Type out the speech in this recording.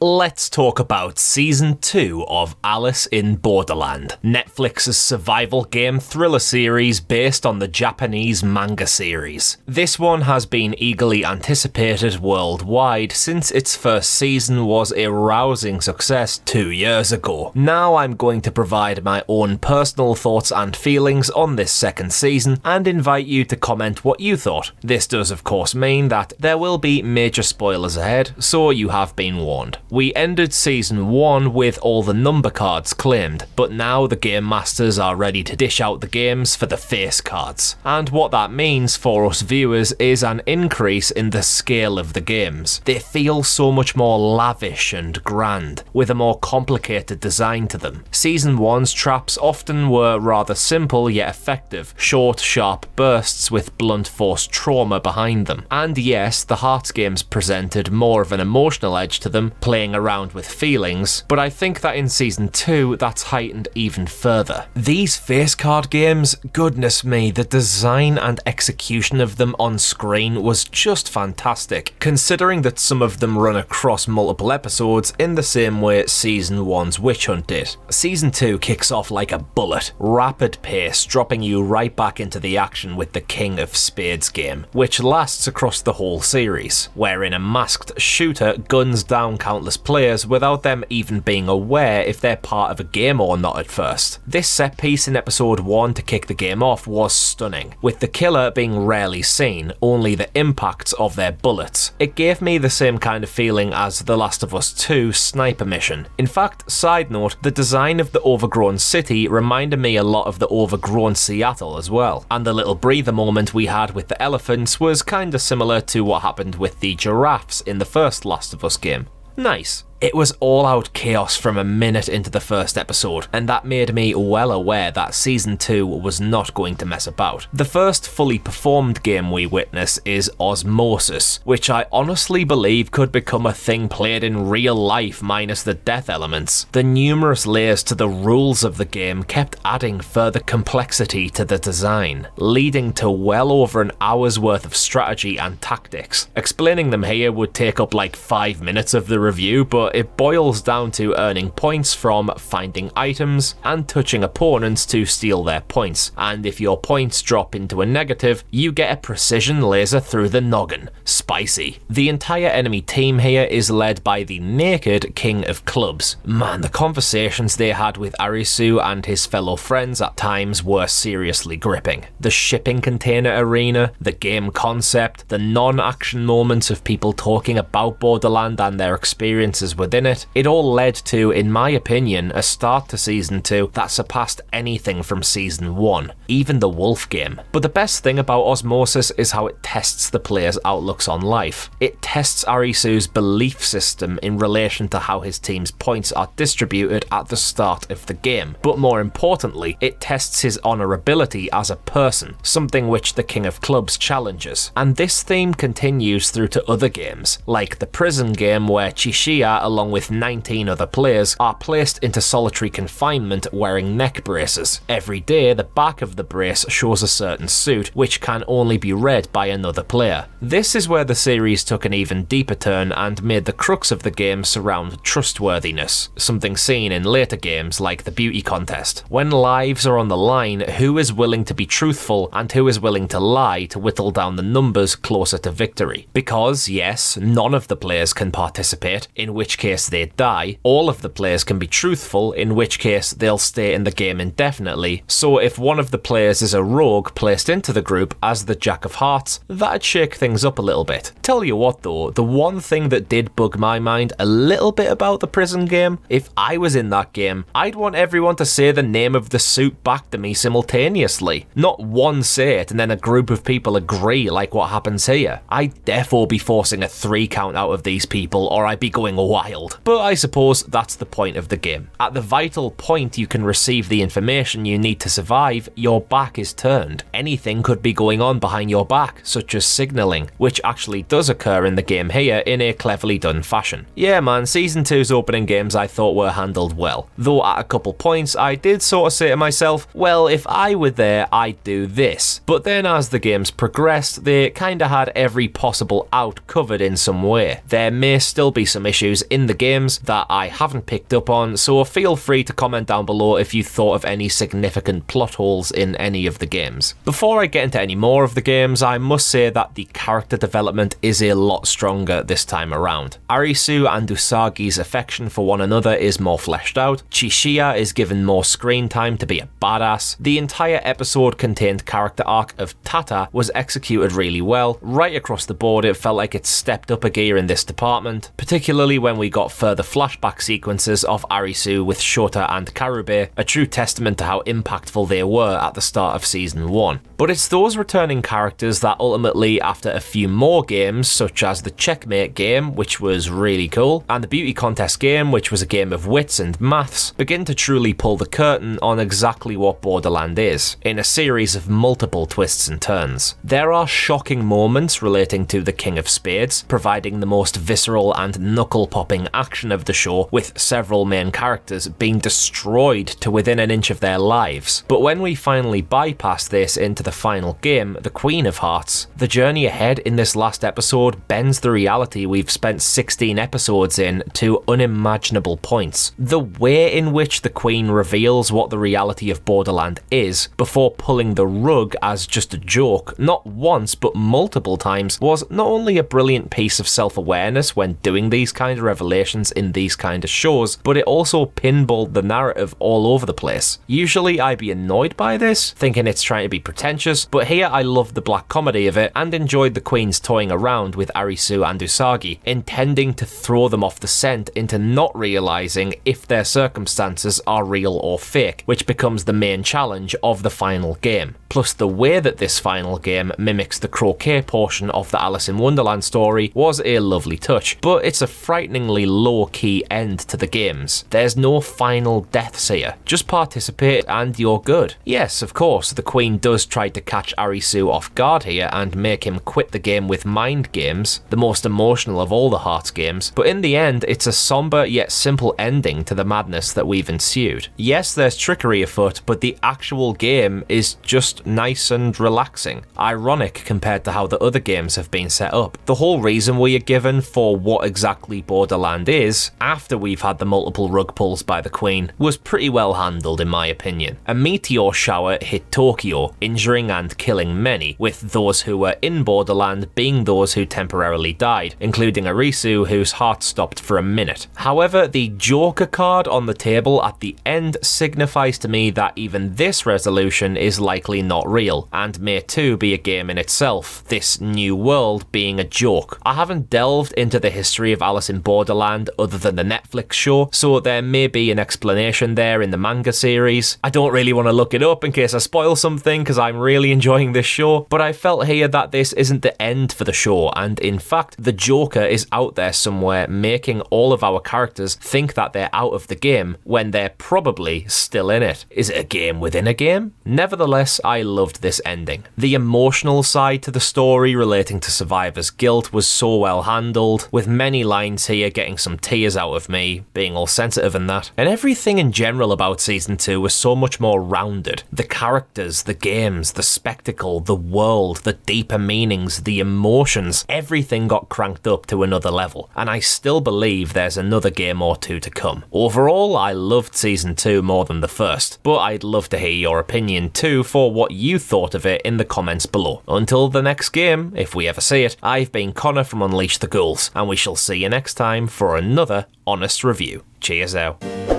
Let's talk about Season 2 of Alice in Borderland, Netflix's survival game thriller series based on the Japanese manga series. This one has been eagerly anticipated worldwide since its first season was a rousing success 2 years ago. Now I'm going to provide my own personal thoughts and feelings on this second season and invite you to comment what you thought. This does of course mean that there will be major spoilers ahead, so you have been warned. We ended Season 1 with all the number cards claimed, but now the Game Masters are ready to dish out the games for the face cards. And what that means for us viewers is an increase in the scale of the games. They feel so much more lavish and grand, with a more complicated design to them. Season 1's traps often were rather simple yet effective, short, sharp bursts with blunt force trauma behind them. And yes, the Hearts games presented more of an emotional edge to them, playing around with feelings, but I think that in Season 2 that's heightened even further. These face card games, goodness me, the design and execution of them on screen was just fantastic, considering that some of them run across multiple episodes in the same way Season 1's Witch Hunt did. Season 2 kicks off like a bullet, rapid pace, dropping you right back into the action with the King of Spades game, which lasts across the whole series, wherein a masked shooter guns down countless players without them even being aware if they're part of a game or not at first. This set piece in episode 1 to kick the game off was stunning, with the killer being rarely seen, only the impacts of their bullets. It gave me the same kind of feeling as The Last of Us 2 sniper mission. In fact, side note, the design of the overgrown city reminded me a lot of the overgrown Seattle as well, and the little breather moment we had with the elephants was kinda similar to what happened with the giraffes in the first Last of Us game. Nice. It was all out chaos from a minute into the first episode, and that made me well aware that Season 2 was not going to mess about. The first fully performed game we witness is Osmosis, which I honestly believe could become a thing played in real life minus the death elements. The numerous layers to the rules of the game kept adding further complexity to the design, leading to well over an hour's worth of strategy and tactics. Explaining them here would take up like 5 minutes of the review, but it boils down to earning points from finding items and touching opponents to steal their points, and if your points drop into a negative, you get a precision laser through the noggin. Spicy. The entire enemy team here is led by the naked King of Clubs. Man, the conversations they had with Arisu and his fellow friends at times were seriously gripping. The shipping container arena, the game concept, the non-action moments of people talking about Borderland and their experiences within it, it all led to, in my opinion, a start to Season 2 that surpassed anything from Season 1, even the Wolf game. But the best thing about Osmosis is how it tests the player's outlooks on life. It tests Arisu's belief system in relation to how his team's points are distributed at the start of the game, but more importantly, it tests his honorability as a person, something which the King of Clubs challenges. And this theme continues through to other games, like the prison game where Chishiya along with 19 other players are placed into solitary confinement wearing neck braces. Every day the back of the brace shows a certain suit which can only be read by another player. This is where the series took an even deeper turn and made the crux of the game surround trustworthiness, something seen in later games like the beauty contest. When lives are on the line, who is willing to be truthful and who is willing to lie to whittle down the numbers closer to victory? Because yes, none of the players can participate, in which case they die. All of the players can be truthful, in which case they'll stay in the game indefinitely. So if one of the players is a rogue placed into the group as the Jack of Hearts, that'd shake things up a little bit. Tell you what though, the one thing that did bug my mind a little bit about the prison game, if I was in that game, I'd want everyone to say the name of the suit back to me simultaneously. Not one say it and then a group of people agree like what happens here. I'd defo be forcing a 3 count out of these people, or I'd be going wild. But I suppose that's the point of the game. At the vital point you can receive the information you need to survive, your back is turned. Anything could be going on behind your back, such as signalling, which actually does occur in the game here in a cleverly done fashion. Yeah man, Season 2's opening games I thought were handled well, though at a couple points I did sort of say to myself, well if I were there I'd do this. But then as the games progressed, they kinda had every possible out covered in some way. There may still be some issues in the games that I haven't picked up on, so feel free to comment down below if you thought of any significant plot holes in any of the games. Before I get into any more of the games, I must say that the character development is a lot stronger this time around. Arisu and Usagi's affection for one another is more fleshed out, Chishiya is given more screen time to be a badass, the entire episode contained character arc of Tata was executed really well. Right across the board, it felt like it stepped up a gear in this department, particularly when we got further flashback sequences of Arisu with Shota and Karube, a true testament to how impactful they were at the start of Season 1. But it's those returning characters that ultimately, after a few more games, such as the Checkmate game, which was really cool, and the Beauty Contest game, which was a game of wits and maths, begin to truly pull the curtain on exactly what Borderland is, in a series of multiple twists and turns. There are shocking moments relating to the King of Spades, providing the most visceral and knuckle-popping action of the show, with several main characters being destroyed to within an inch of their lives. But when we finally bypass this into the final game, the Queen of Hearts, the journey ahead in this last episode bends the reality we've spent 16 episodes in to unimaginable points. The way in which the Queen reveals what the reality of Borderland is before pulling the rug as just a joke, not once but multiple times, was not only a brilliant piece of self-awareness when doing these kind of revelations in these kind of shows, but it also pinballed the narrative all over the place. Usually I'd be annoyed by this, thinking it's trying to be pretentious, but here I loved the black comedy of it and enjoyed the Queens toying around with Arisu and Usagi, intending to throw them off the scent into not realising if their circumstances are real or fake, which becomes the main challenge of the final game. Plus the way that this final game mimics the croquet portion of the Alice in Wonderland story was a lovely touch, but it's a frighteningly low-key end to the games. There's no final deaths here, just participate and you're good. Yes, of course, the Queen does try to catch Arisu off guard here and make him quit the game with mind games, the most emotional of all the Hearts games, but in the end it's a somber yet simple ending to the madness that we've ensued. Yes, there's trickery afoot, but the actual game is just nice and relaxing. Ironic compared to how the other games have been set up. The whole reason we are given for what exactly Borderland is, after we've had the multiple rug pulls by the Queen, was pretty well handled in my opinion. A meteor shower hit Tokyo, injuring and killing many, with those who were in Borderland being those who temporarily died, including Arisu, whose heart stopped for a minute. However, the Joker card on the table at the end signifies to me that even this resolution is likely not real, and may too be a game in itself, this new world being a joke. I haven't delved into the history of Alice in Borderland other than the Netflix show, so there may be an explanation there in the manga series. I don't really want to look it up in case I spoil something, because I'm really enjoying this show, but I felt here that this isn't the end for the show, and in fact the Joker is out there somewhere making all of our characters think that they're out of the game when they're probably still in it. Is it a game within a game? Nevertheless, I loved this ending. The emotional side to the story relating to survivors' guilt was so well handled, with many lines here getting some tears out of me, being all sensitive and that. And everything in general about Season 2 was so much more rounded. The characters, the games, the spectacle, the world, the deeper meanings, the emotions, everything got cranked up to another level, and I still believe there's another game or two to come. Overall, I loved Season 2 more than the first, but I'd love to hear your opinion too for what you thought of it in the comments below. Until the next game, if we ever see it, I've been Connor from Unleash the Ghouls, and we shall see you next time for another honest review. Cheers out.